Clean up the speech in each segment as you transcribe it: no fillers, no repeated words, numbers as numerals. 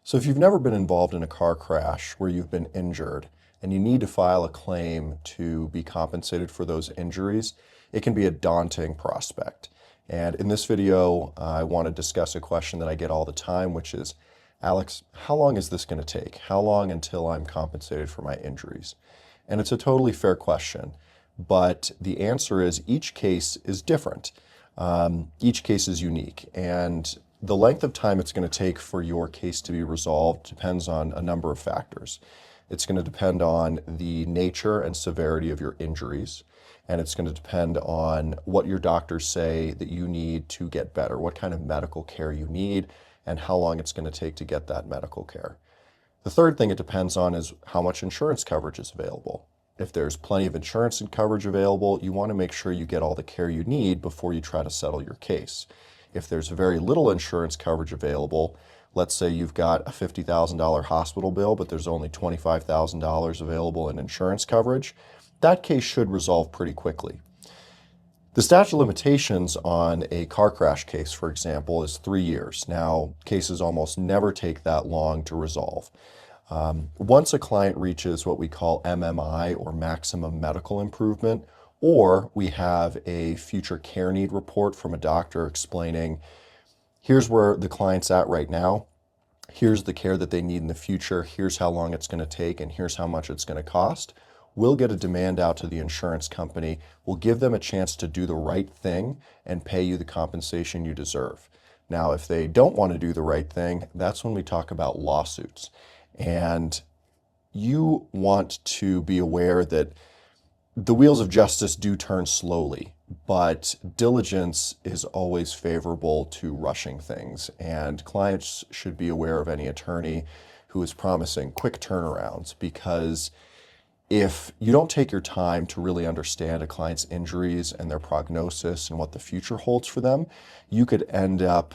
So if you've never been involved in a car crash where you've been injured and you need to file a claim to be compensated for those injuries, it can be a daunting prospect. And in this video, I want to discuss a question that I get all the time, which is, Alex, how long is this going to take? How long until I'm compensated for my injuries? And it's a totally fair question, but the answer is each case is different. Each case is unique, and the length of time it's going to take for your case to be resolved depends on a number of factors. It's going to depend on the nature and severity of your injuries, and it's going to depend on what your doctors say that you need to get better, what kind of medical care you need, and how long it's going to take to get that medical care. The third thing it depends on is how much insurance coverage is available. If there's plenty of insurance and coverage available, you want to make sure you get all the care you need before you try to settle your case. If there's very little insurance coverage available, let's say you've got a $50,000 hospital bill, but there's only $25,000 available in insurance coverage, that case should resolve pretty quickly. The statute of limitations on a car crash case, for example, is 3 years. Now, cases almost never take that long to resolve. Once a client reaches what we call MMI, or maximum medical improvement, or we have a future care need report from a doctor explaining, here's where the client's at right now, here's the care that they need in the future, here's how long it's going to take, and here's how much it's going to cost, we'll get a demand out to the insurance company. We'll give them a chance to do the right thing and pay you the compensation you deserve. Now, if they don't want to do the right thing, that's when we talk about lawsuits. And you want to be aware that the wheels of justice do turn slowly, but diligence is always favorable to rushing things. And clients should be aware of any attorney who is promising quick turnarounds, because if you don't take your time to really understand a client's injuries and their prognosis and what the future holds for them, you could end up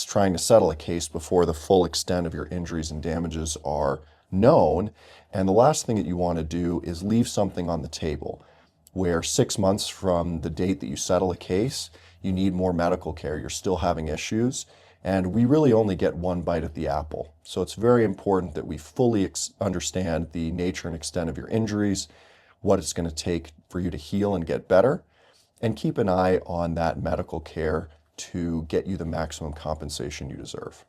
trying to settle a case before the full extent of your injuries and damages are known. And the last thing that you want to do is leave something on the table where 6 months from the date that you settle a case, you need more medical care, you're still having issues, and we really only get one bite at the apple. So it's very important that we fully understand the nature and extent of your injuries, what it's going to take for you to heal and get better, and keep an eye on that medical care to get you the maximum compensation you deserve.